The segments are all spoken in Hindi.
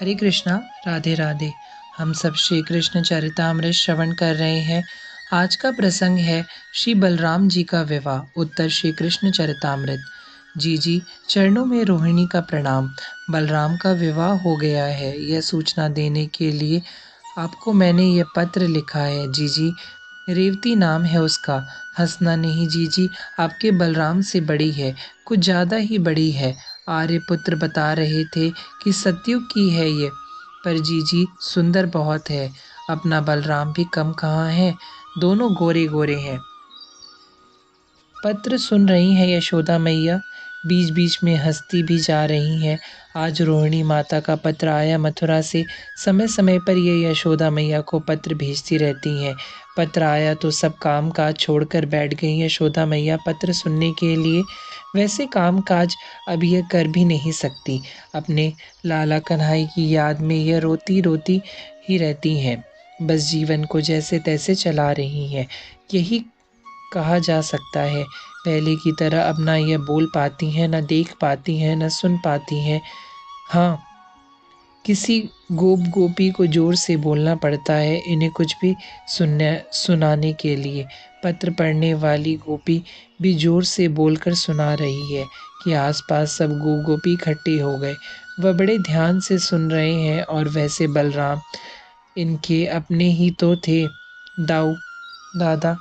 हरे कृष्णा, राधे राधे। हम सब श्री कृष्ण चरितामृत श्रवण कर रहे हैं। आज का प्रसंग है श्री बलराम जी का विवाह। उत्तर श्री कृष्ण चरितामृत। जी चरणों में रोहिणी का प्रणाम। बलराम का विवाह हो गया है, यह सूचना देने के लिए आपको मैंने ये पत्र लिखा है। जी रेवती नाम है उसका। हंसना नहीं जीजी, आपके बलराम से बड़ी है, कुछ ज़्यादा ही बड़ी है। आर्यपुत्र बता रहे थे कि सतयुग की है ये, पर जीजी सुंदर बहुत है। अपना बलराम भी कम कहाँ है, दोनों गोरे गोरे हैं। पत्र सुन रही हैं यशोदा मैया, बीच बीच में हंसती भी जा रही हैं। आज रोहिणी माता का पत्र आया मथुरा से। समय समय पर ये यशोदा मैया को पत्र भेजती रहती हैं। पत्र आया तो सब काम काज छोड़कर बैठ गई यशोदा मैया पत्र सुनने के लिए। वैसे काम काज अब यह कर भी नहीं सकती। अपने लाला कन्हई की याद में यह रोती रोती ही रहती हैं। बस जीवन को जैसे तैसे चला रही हैं, यही कहा जा सकता है। पहले की तरह अब ना ये बोल पाती हैं, न देख पाती हैं, न सुन पाती हैं। हाँ, किसी गोप गोपी को जोर से बोलना पड़ता है इन्हें कुछ भी सुनाने के लिए। पत्र पढ़ने वाली गोपी भी जोर से बोलकर सुना रही है कि आसपास सब गोपी इकट्ठे हो गए। वह बड़े ध्यान से सुन रहे हैं। और वैसे बलराम इनके अपने ही तो थे। दाऊ दादा,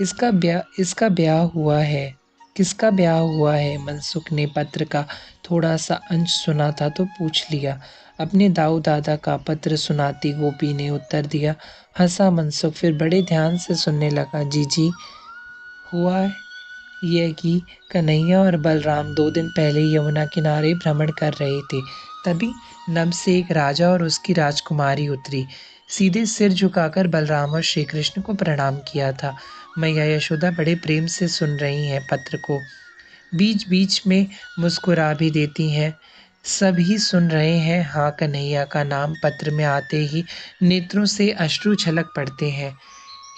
इसका ब्याह हुआ है। किसका ब्याह हुआ है? मनसुख ने पत्र का थोड़ा सा अंश सुना था तो पूछ लिया। अपने दाऊ दादा का पत्र सुनाती गोपी ने उत्तर दिया। हंसा मनसुख, फिर बड़े ध्यान से सुनने लगा। जी हुआ यह कि कन्हैया और बलराम 2 दिन पहले यमुना किनारे भ्रमण कर रहे थे। तभी नभ से एक राजा और उसकी राजकुमारी उतरी। सीधे सिर झुकाकर बलराम और श्री कृष्ण को प्रणाम किया था। मैया यशोदा बड़े प्रेम से सुन रही हैं पत्र को, बीच बीच में मुस्कुरा भी देती हैं। सभी सुन रहे हैं। हाँ, कन्हैया का नाम पत्र में आते ही नेत्रों से अश्रु छलक पड़ते हैं।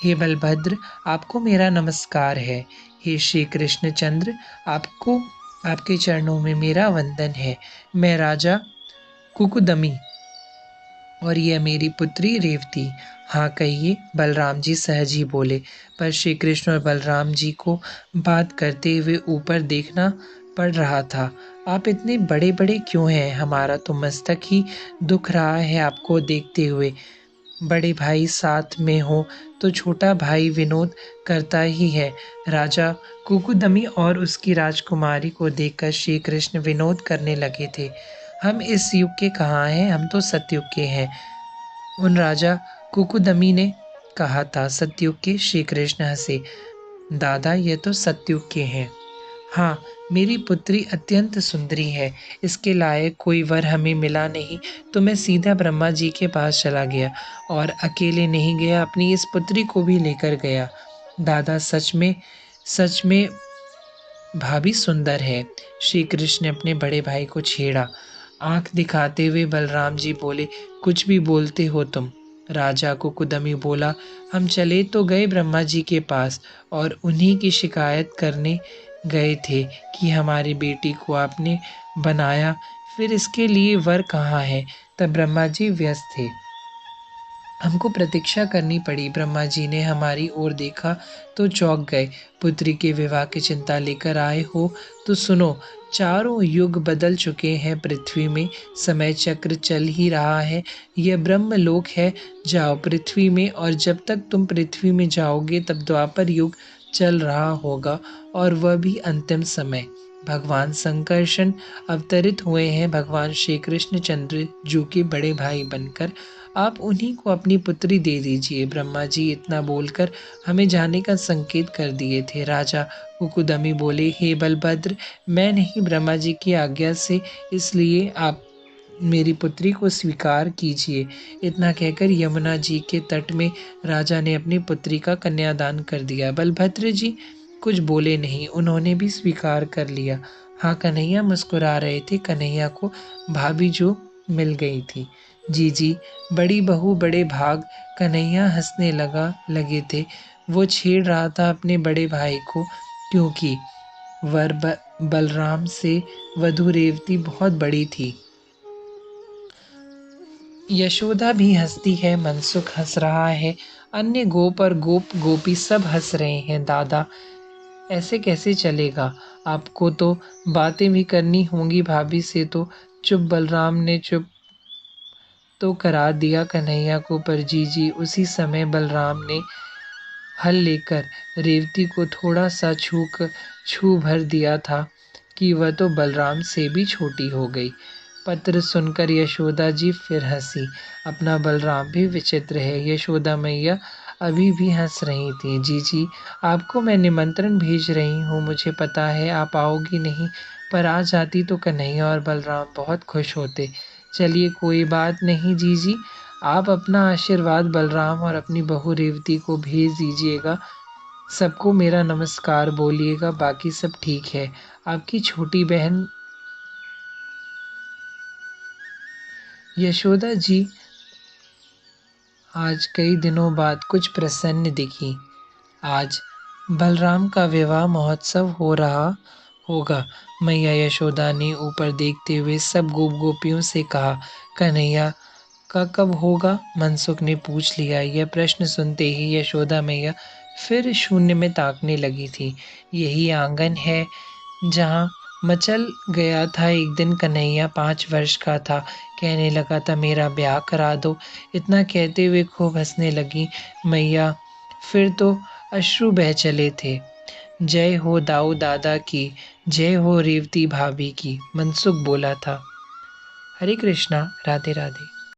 हे बलभद्र, आपको मेरा नमस्कार है। हे श्री कृष्ण चंद्र, आपको आपके चरणों में मेरा वंदन है। मैं राजा कुकुदमी और यह मेरी पुत्री रेवती। हाँ कहिए, बलराम जी सहज ही बोले। पर श्री कृष्ण और बलराम जी को बात करते हुए ऊपर देखना पड़ रहा था। आप इतने बड़े बड़े क्यों हैं? हमारा तो मस्तक ही दुख रहा है आपको देखते हुए। बड़े भाई साथ में हो तो छोटा भाई विनोद करता ही है। राजा कुकुदमी और उसकी राजकुमारी को देखकर श्री कृष्ण विनोद करने लगे थे। हम इस युग के कहाँ हैं, हम तो सतयुग के हैं, उन राजा कुकुदमी ने कहा था। सतयुग के? श्री कृष्ण हंसे। दादा, ये तो सतयुग के हैं। हाँ, मेरी पुत्री अत्यंत सुंदरी है, इसके लायक कोई वर हमें मिला नहीं तो मैं सीधा ब्रह्मा जी के पास चला गया, और अकेले नहीं गया, अपनी इस पुत्री को भी लेकर गया। दादा, सच में भाभी सुंदर है। श्री कृष्ण ने अपने बड़े भाई को छेड़ा। आंख दिखाते हुए बलराम जी बोले, कुछ भी बोलते हो तुम? राजा कुकुदमी बोला, हम चले तो गए ब्रह्मा जी के पास और उन्हीं की शिकायत करने गए थे कि हमारी बेटी को आपने बनाया, फिर इसके लिए वर कहाँ है? तब ब्रह्मा जी व्यस्त थे, हमको प्रतीक्षा करनी पड़ी। ब्रह्मा जी ने हमारी ओर देखा तो चौंक गए। पुत्री के विवाह की चिंता लेकर आए हो तो सुनो। चारों युग बदल चुके हैं पृथ्वी में, समय चक्र चल ही रहा है। यह ब्रह्मलोक है, जाओ पृथ्वी में, और जब तक तुम पृथ्वी में जाओगे तब द्वापर युग चल रहा होगा, और वह भी अंतिम समय। भगवान संकर्षण अवतरित हुए हैं, भगवान श्री कृष्ण चंद्र जू के बड़े भाई बनकर। आप उन्हीं को अपनी पुत्री दे दीजिए। ब्रह्मा जी इतना बोलकर हमें जाने का संकेत कर दिए थे। राजा कुकुदमी बोले, हे बलभद्र, मैं नहीं, ब्रह्मा जी की आज्ञा से, इसलिए आप मेरी पुत्री को स्वीकार कीजिए। इतना कहकर यमुना जी के तट में राजा ने अपनी पुत्री का कन्यादान कर दिया। बलभद्र जी कुछ बोले नहीं, उन्होंने भी स्वीकार कर लिया। हाँ, कन्हैया मुस्कुरा रहे थे। कन्हैया को भाभी जो मिल गई थी। जी बड़ी बहू बड़े भाग। कन्हैया हंसने लगे थे। वो छेड़ रहा था अपने बड़े भाई को, क्योंकि बलराम से वधु रेवती बहुत बड़ी थी। यशोदा भी हंसती है, मनसुख हंस रहा है, अन्य गोप और गोपी सब हंस रहे हैं। दादा, ऐसे कैसे चलेगा? आपको तो बातें भी करनी होंगी भाभी से। तो चुप बलराम ने चुप तो करा दिया कन्हैया को। पर जी उसी समय बलराम ने हल लेकर रेवती को थोड़ा सा छू भर दिया था कि वह तो बलराम से भी छोटी हो गई। पत्र सुनकर यशोदा जी फिर हंसी। अपना बलराम भी विचित्र है। यशोदा मैया अभी भी हंस रही थी। जी आपको मैं निमंत्रण भेज रही हूँ। मुझे पता है आप आओगी नहीं, पर आ जाती तो कन्हैया और बलराम बहुत खुश होते। चलिए कोई बात नहीं जी, आप अपना आशीर्वाद बलराम और अपनी बहू रेवती को भेज दीजिएगा। सबको मेरा नमस्कार बोलिएगा। बाकी सब ठीक है। आपकी छोटी बहन यशोदा जी आज कई दिनों बाद कुछ प्रसन्न दिखी। आज बलराम का विवाह महोत्सव हो रहा होगा। मैया यशोदा ने ऊपर देखते हुए सब गोपियों से कहा, कन्हैया का कब होगा? मनसुख ने पूछ लिया। यह प्रश्न सुनते ही यशोदा मैया फिर शून्य में ताकने लगी थी। यही आंगन है जहाँ मचल गया था एक दिन। कन्हैया 5 वर्ष का था, कहने लगा था मेरा ब्याह करा दो। इतना कहते हुए खूब हंसने लगी मैया। फिर तो अश्रु बह चले थे। जय हो दाऊ दादा की, जय हो रेवती भाभी की, मनसुख बोला था। हरे कृष्णा, राधे राधे।